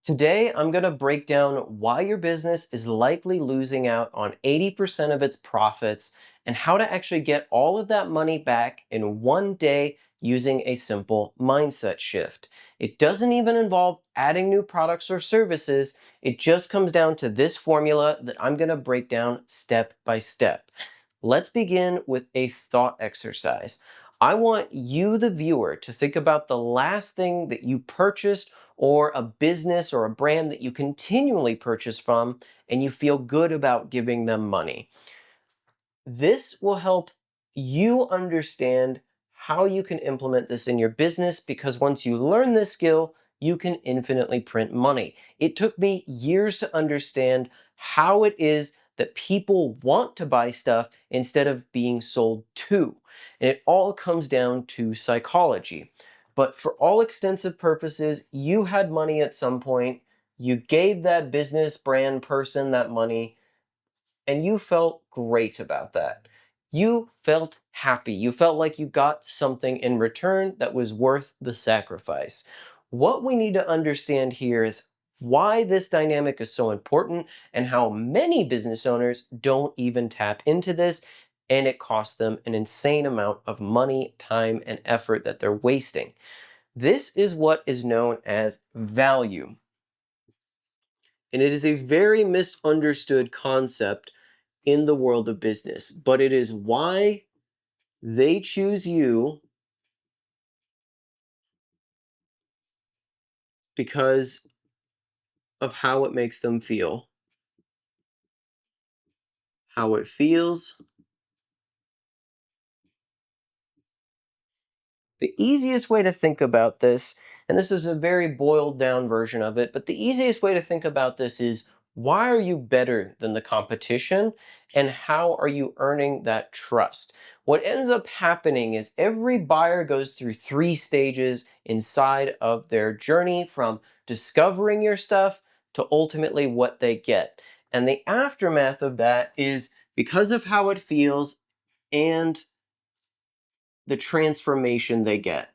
Today, I'm going to break down why your business is likely losing out on 80% of its profits and how to actually get all of that money back in one day using a simple mindset shift. It doesn't even involve adding new products or services. It just comes down to this formula that I'm going to break down step by step. Let's begin with a thought exercise. I want you, the viewer, to think about the last thing that you purchased or a business or a brand that you continually purchase from and you feel good about giving them money. This will help you understand how you can implement this in your business because once you learn this skill, you can infinitely print money. It took me years to understand how it is that people want to buy stuff instead of being sold to. And it all comes down to psychology. But for all extensive purposes, you had money at some point, you gave that business brand person that money, and you felt great about that. You felt happy. You felt like you got something in return that was worth the sacrifice. What we need to understand here is why this dynamic is so important and how many business owners don't even tap into this, and it costs them an insane amount of money, time, and effort that they're wasting. This is what is known as value. And it is a very misunderstood concept in the world of business, but it is why they choose you because of how it makes them feel. How it feels. The easiest way to think about this, and this is a very boiled down version of it, but the easiest way to think about this is why are you better than the competition and how are you earning that trust? What ends up happening is every buyer goes through three stages inside of their journey from discovering your stuff to ultimately what they get. And the aftermath of that is because of how it feels and the transformation they get.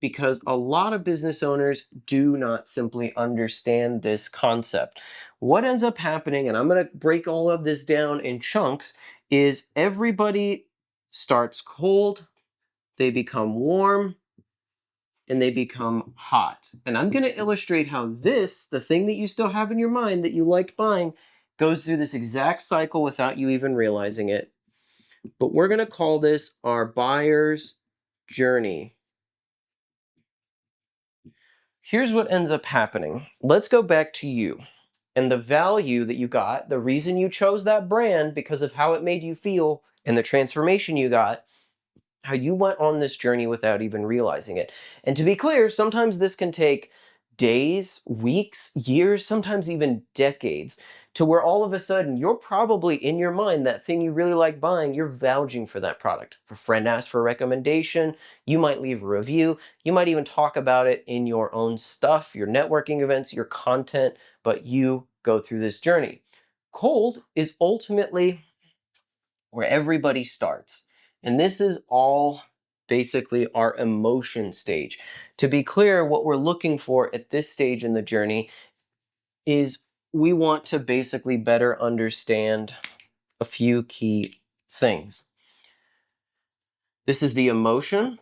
Because a lot of business owners do not simply understand this concept. What ends up happening, and I'm going to break all of this down in chunks, is everybody starts cold, they become warm, and they become hot. And I'm going to illustrate how this, the thing that you still have in your mind that you liked buying, goes through this exact cycle without you even realizing it. But we're going to call this our buyer's journey. Here's what ends up happening. Let's go back to you and the value that you got, the reason you chose that brand because of how it made you feel and the transformation you got, how you went on this journey without even realizing it. And to be clear, sometimes this can take days, weeks, years, sometimes even decades to where all of a sudden you're probably in your mind that thing you really like buying, you're vouching for that product. If a friend asks for a recommendation, you might leave a review. You might even talk about it in your own stuff, your networking events, your content, but you go through this journey. Cold is ultimately where everybody starts. And this is all basically our emotion stage. To be clear, what we're looking for at this stage in the journey is we want to basically better understand a few key things. This is the emotion.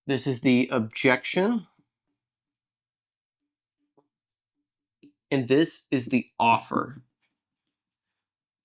This is the objection. And this is the offer.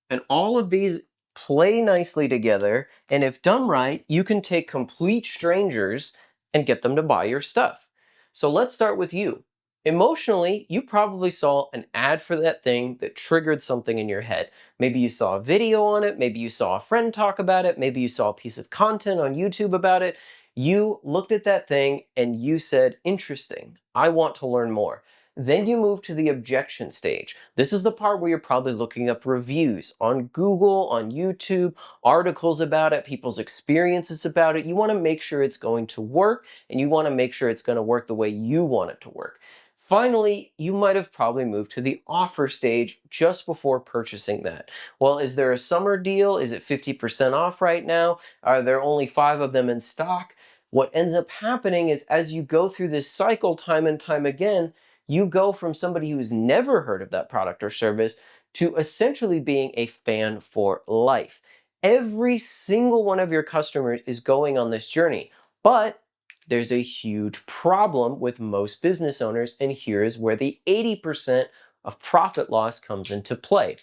And all of these play nicely together. And if done right, you can take complete strangers and get them to buy your stuff. So let's start with you. Emotionally, you probably saw an ad for that thing that triggered something in your head. Maybe you saw a video on it. Maybe you saw a friend talk about it. Maybe you saw a piece of content on YouTube about it. You looked at that thing and you said, interesting, I want to learn more. Then you move to the objection stage. This is the part where you're probably looking up reviews on Google, on YouTube, articles about it, people's experiences about it. You want to make sure it's going to work, and you want to make sure it's going to work the way you want it to work. Finally, you might have probably moved to the offer stage just before purchasing that. Well, is there a summer deal? Is it 50% off right now? Are there only 5 of them in stock? What ends up happening is as you go through this cycle time and time again, you go from somebody who's never heard of that product or service to essentially being a fan for life. Every single one of your customers is going on this journey, but there's a huge problem with most business owners, and here is where the 80% of profit loss comes into play.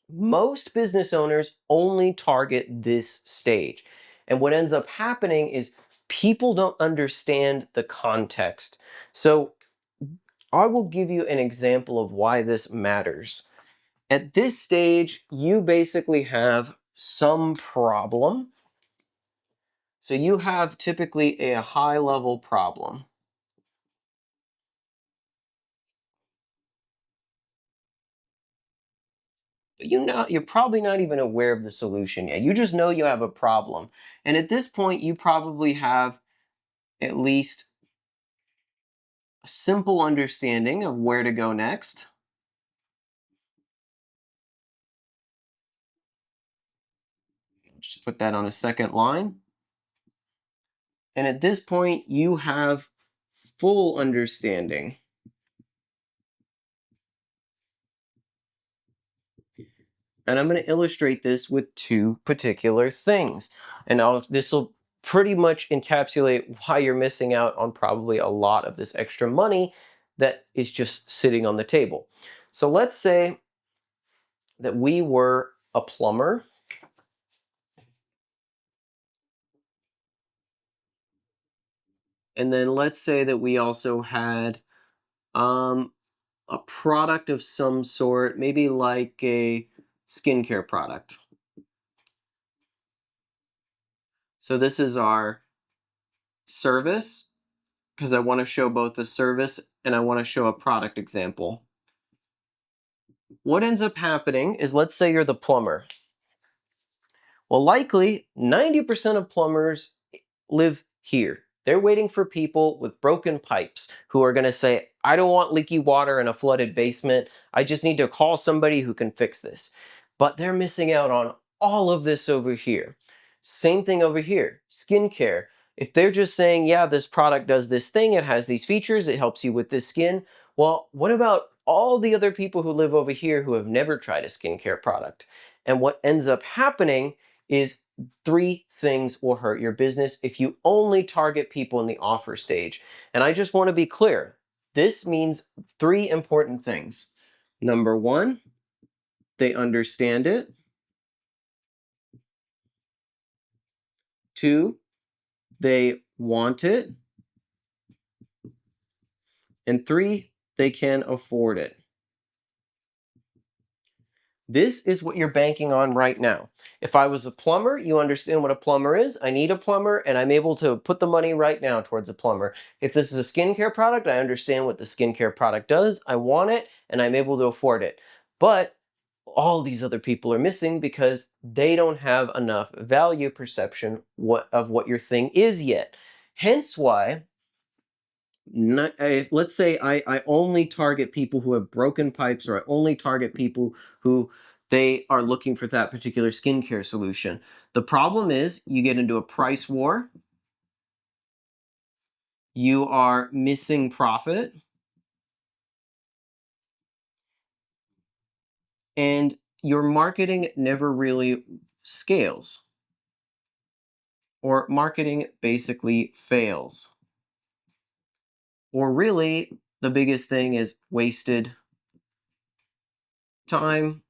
Most business owners only target this stage. And what ends up happening is people don't understand the context. So I will give you an example of why this matters. At this stage, you basically have some problem. So you have typically a high level problem. But you're probably not even aware of the solution yet. You just know you have a problem. And at this point, you probably have at least a simple understanding of where to go next. Just put that on a second line. And at this point, you have full understanding. And I'm going to illustrate this with 2 particular things. And this will pretty much encapsulate why you're missing out on probably a lot of this extra money that is just sitting on the table. So let's say that we were a plumber, and then let's say that we also had um, a product of some sort, maybe like a skincare product. So this is our service, because I want to show both the service and I want to show a product example. What ends up happening is, let's say you're the plumber. Well, likely 90% of plumbers live here. They're waiting for people with broken pipes who are going to say, I don't want leaky water in a flooded basement. I just need to call somebody who can fix this. But they're missing out on all of this over here. Same thing over here, skincare. If they're just saying, yeah, this product does this thing, it has these features, it helps you with this skin. Well, what about all the other people who live over here who have never tried a skincare product? And what ends up happening is 3 things will hurt your business if you only target people in the offer stage. And I just want to be clear. This means 3 important things. Number 1, they understand it. 2, they want it. And 3, they can afford it. This is what you're banking on right now. If I was a plumber, you understand what a plumber is. I need a plumber, and I'm able to put the money right now towards a plumber. If this is a skincare product, I understand what the skincare product does. I want it, and I'm able to afford it. But all these other people are missing because they don't have enough value perception of what your thing is yet. Hence why, let's say I only target people who have broken pipes, or I only target people who they are looking for that particular skincare solution. The problem is you get into a price war, you are missing profit, and your marketing never really scales, or marketing basically fails. Or really, the biggest thing is wasted time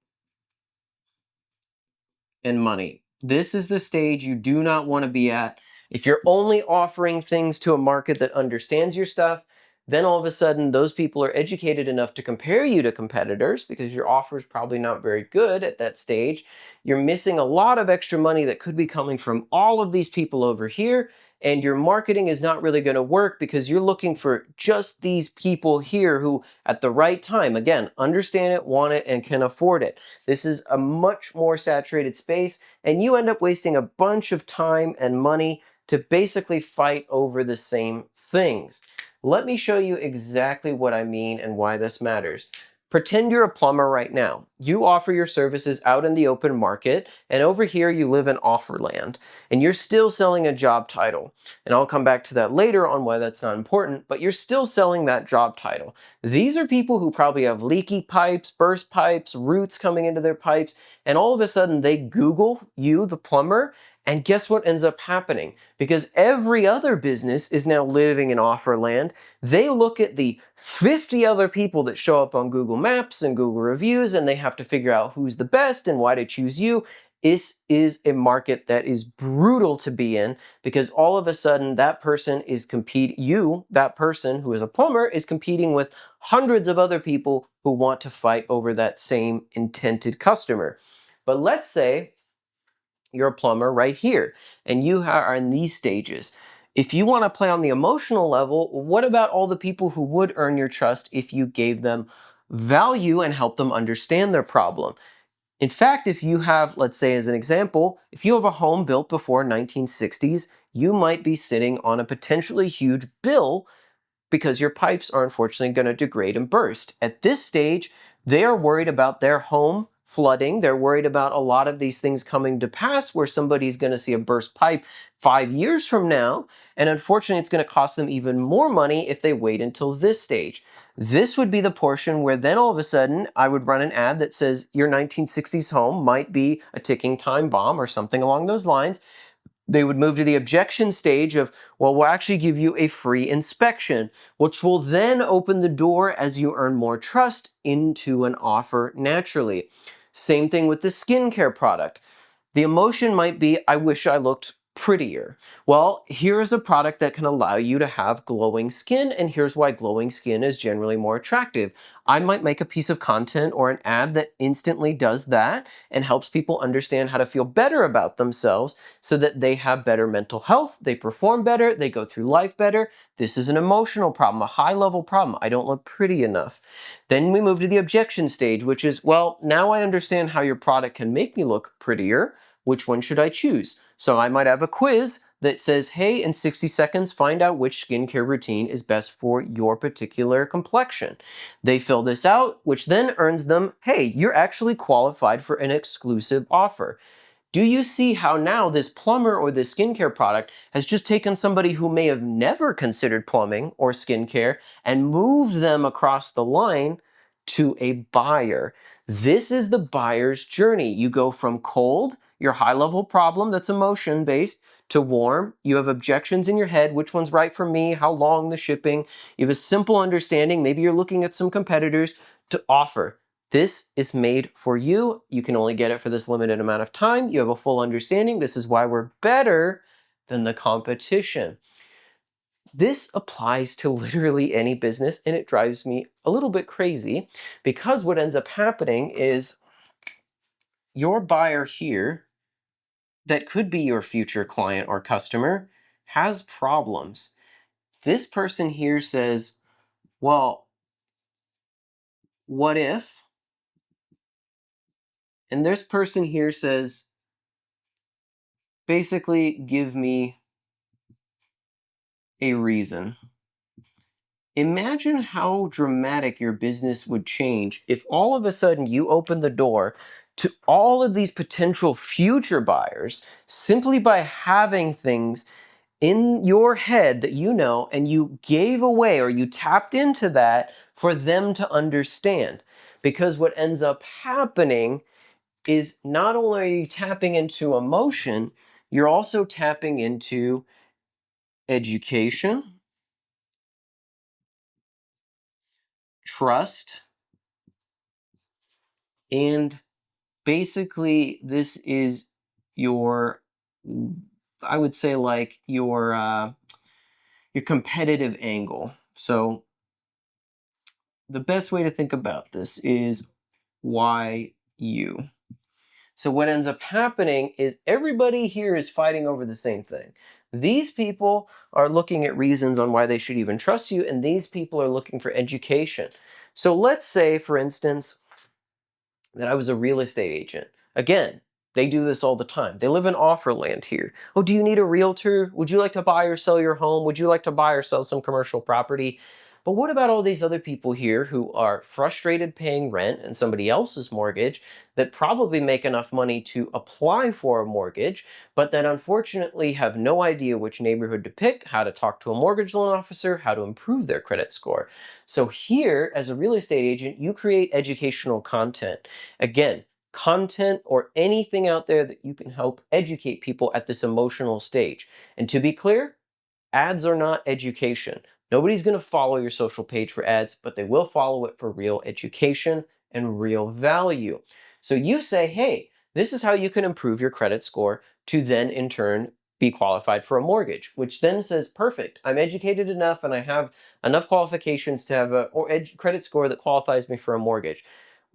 and money. This is the stage you do not want to be at. If you're only offering things to a market that understands your stuff, then all of a sudden those people are educated enough to compare you to competitors because your offer is probably not very good at that stage. You're missing a lot of extra money that could be coming from all of these people over here, and your marketing is not really going to work because you're looking for just these people here who, at the right time, again, understand it, want it, and can afford it. This is a much more saturated space, and you end up wasting a bunch of time and money to basically fight over the same things. Let me show you exactly what I mean and why this matters. Pretend you're a plumber right now. You offer your services out in the open market, and over here you live in Offerland, and you're still selling a job title. And I'll come back to that later on why that's not important, but you're still selling that job title. These are people who probably have leaky pipes, burst pipes, roots coming into their pipes, and all of a sudden they Google you, the plumber, and guess what ends up happening? Because every other business is now living in Offerland, they look at the 50 other people that show up on Google Maps and Google Reviews, and they have to figure out who's the best and why to choose you. This is a market that is brutal to be in because all of a sudden that person is that person who is a plumber is competing with hundreds of other people who want to fight over that same intended customer. But let's say you're a plumber right here, and you are in these stages. If you want to play on the emotional level, what about all the people who would earn your trust if you gave them value and helped them understand their problem? In fact, if you have, let's say as an example, if you have a home built before 1960s, you might be sitting on a potentially huge bill because your pipes are unfortunately going to degrade and burst. At this stage, they are worried about their home flooding. They're worried about a lot of these things coming to pass where somebody's going to see a burst pipe 5 years from now. And unfortunately, it's going to cost them even more money if they wait until this stage. This would be the portion where then all of a sudden I would run an ad that says your 1960s home might be a ticking time bomb or something along those lines. They would move to the objection stage of, well, we'll actually give you a free inspection, which will then open the door as you earn more trust into an offer naturally. Same thing with the skincare product. The emotion might be, I wish I looked prettier. Well, here is a product that can allow you to have glowing skin, and here's why glowing skin is generally more attractive. I might make a piece of content or an ad that instantly does that and helps people understand how to feel better about themselves so that they have better mental health, they perform better, they go through life better. This is an emotional problem, a high-level problem. I don't look pretty enough. Then we move to the objection stage, which is, well, now I understand how your product can make me look prettier. Which one should I choose? So I might have a quiz that says, hey, in 60 seconds, find out which skincare routine is best for your particular complexion. They fill this out, which then earns them, hey, you're actually qualified for an exclusive offer. Do you see how now this plumber or this skincare product has just taken somebody who may have never considered plumbing or skincare and moved them across the line to a buyer? This is the buyer's journey. You go from cold, your high-level problem that's emotion-based, to warm. You have objections in your head. Which one's right for me? How long the shipping? You have a simple understanding. Maybe you're looking at some competitors to offer. This is made for you. You can only get it for this limited amount of time. You have a full understanding. This is why we're better than the competition. This applies to literally any business, and it drives me a little bit crazy because what ends up happening is your buyer here, that could be your future client or customer, has problems. This person here says, well, what if? And this person here says, basically, give me a reason. Imagine how dramatic your business would change if all of a sudden you open the door to all of these potential future buyers simply by having things in your head that you know and you gave away or you tapped into that for them to understand. Because what ends up happening is not only are you tapping into emotion, you're also tapping into education, trust, and basically this is your, I would say like your competitive angle. So the best way to think about this is why you. So what ends up happening is everybody here is fighting over the same thing. These people are looking at reasons on why they should even trust you, and these people are looking for education. So let's say, for instance, that I was a real estate agent. Again, They do this all the time. They live in offer land here. Oh, do you need a realtor? Would you like to buy or sell your home? Would you like to buy or sell some commercial property? But what about all these other people here who are frustrated paying rent and somebody else's mortgage that probably make enough money to apply for a mortgage, but that unfortunately have no idea which neighborhood to pick, how to talk to a mortgage loan officer, how to improve their credit score? So here, as a real estate agent, you create educational content. Again, content or anything out there that you can help educate people at this emotional stage. And to be clear, ads are not education. Nobody's going to follow your social page for ads, but they will follow it for real education and real value. So you say, hey, this is how you can improve your credit score to then in turn be qualified for a mortgage, which then says, perfect, I'm educated enough and I have enough qualifications to have a credit score that qualifies me for a mortgage.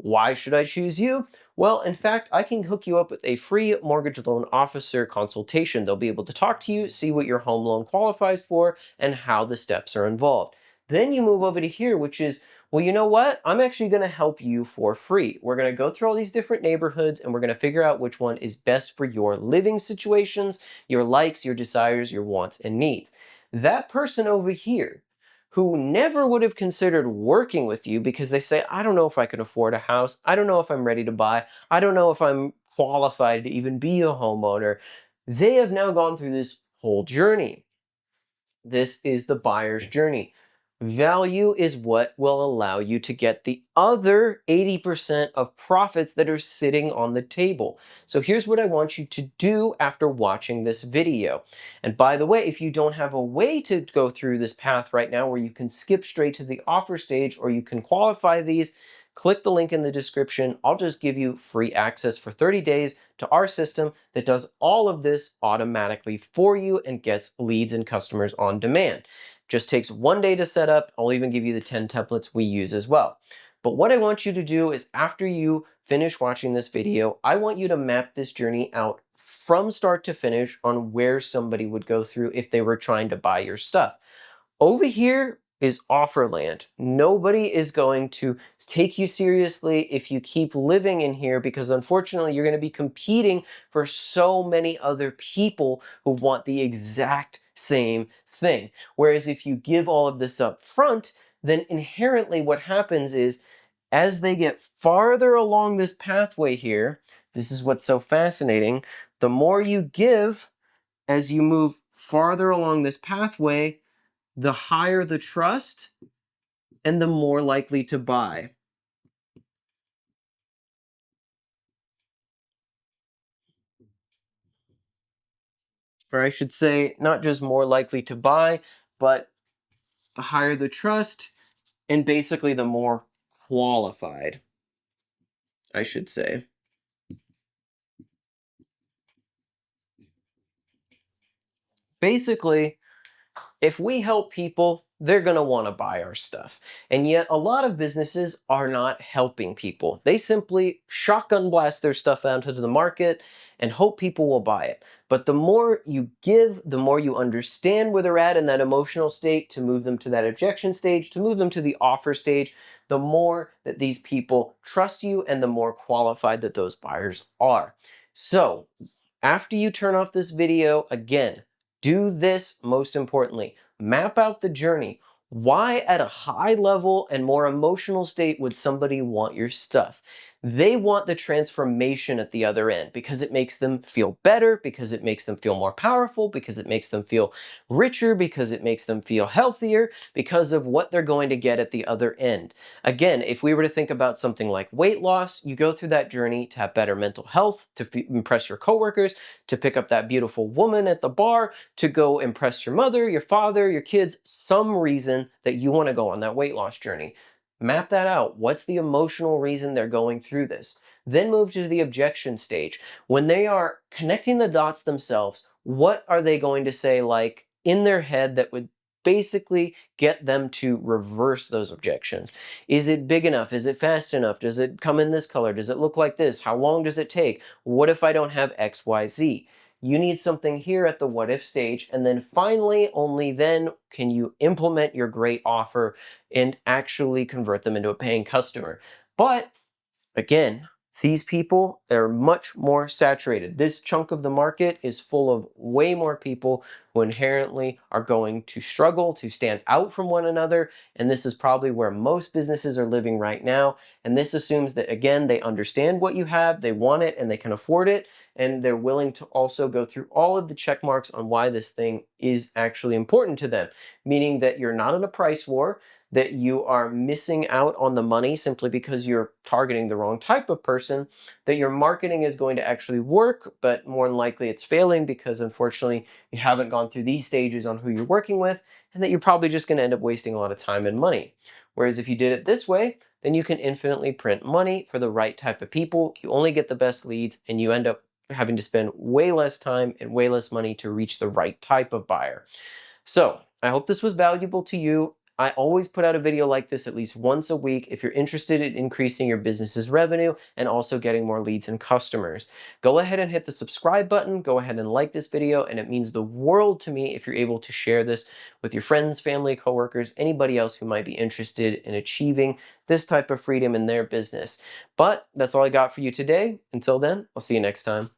Why should I choose you? Well, in fact, I can hook you up with a free mortgage loan officer consultation. They'll be able to talk to you, see what your home loan qualifies for, and how the steps are involved. Then you move over to here, which is, well, you know what? I'm actually going to help you for free. We're going to go through all these different neighborhoods and we're going to figure out which one is best for your living situations, your likes, your desires, your wants, and needs. That person over here who never would have considered working with you because they say, I don't know if I can afford a house. I don't know if I'm ready to buy. I don't know if I'm qualified to even be a homeowner. They have now gone through this whole journey. This is the buyer's journey. Value is what will allow you to get the other 80% of profits that are sitting on the table. So here's what I want you to do after watching this video. And by the way, if you don't have a way to go through this path right now where you can skip straight to the offer stage or you can qualify these, click the link in the description. I'll just give you free access for 30 days to our system that does all of this automatically for you and gets leads and customers on demand. Just takes 1 day to set up. I'll even give you the 10 templates we use as well. But what I want you to do is after you finish watching this video, I want you to map this journey out from start to finish on where somebody would go through if they were trying to buy your stuff. Over here is offerland. Nobody is going to take you seriously if you keep living in here because unfortunately you're going to be competing for so many other people who want the exact same thing. Whereas if you give all of this up front, then inherently what happens is as they get farther along this pathway here, this is what's so fascinating, the more you give as you move farther along this pathway, the higher the trust and the more likely to buy. Or I should say, not just more likely to buy, but the higher the trust and basically the more qualified, I should say. Basically, if we help people, they're going to want to buy our stuff. And yet, a lot of businesses are not helping people. They simply shotgun blast their stuff out into the market and hope people will buy it. But the more you give, the more you understand where they're at in that emotional state to move them to that objection stage, to move them to the offer stage, the more that these people trust you and the more qualified that those buyers are. So, after you turn off this video, again, do this most importantly. Map out the journey. Why at a high level and more emotional state would somebody want your stuff? They want the transformation at the other end because it makes them feel better, because it makes them feel more powerful, because it makes them feel richer, because it makes them feel healthier, because of what they're going to get at the other end. Again, if we were to think about something like weight loss, you go through that journey to have better mental health, to impress your coworkers, to pick up that beautiful woman at the bar, to go impress your mother, your father, your kids, some reason that you want to go on that weight loss journey. Map that out. What's the emotional reason they're going through this? Then move to the objection stage. When they are connecting the dots themselves, what are they going to say like in their head that would basically get them to reverse those objections? Is it big enough? Is it fast enough? Does it come in this color? Does it look like this? How long does it take? What if I don't have X, Y, Z? You need something here at the what if stage, and then finally, only then can you implement your great offer and actually convert them into a paying customer. But again, These people are much more saturated. This chunk of the market is full of way more people who inherently are going to struggle to stand out from one another. And this is probably where most businesses are living right now. And this assumes that, again, they understand what you have, they want it, and they can afford it. And they're willing to also go through all of the check marks on why this thing is actually important to them, meaning that you're not in a price war, that you are missing out on the money simply because you're targeting the wrong type of person, that your marketing is going to actually work, but more than likely it's failing because unfortunately you haven't gone through these stages on who you're working with, and that you're probably just going to end up wasting a lot of time and money. Whereas if you did it this way, then you can infinitely print money for the right type of people. You only get the best leads, and you end up having to spend way less time and way less money to reach the right type of buyer. So I hope this was valuable to you. I always put out a video like this at least once a week if you're interested in increasing your business's revenue and also getting more leads and customers. Go ahead and hit the subscribe button. Go ahead and like this video, and it means the world to me if you're able to share this with your friends, family, coworkers, anybody else who might be interested in achieving this type of freedom in their business. But that's all I got for you today. Until then, I'll see you next time.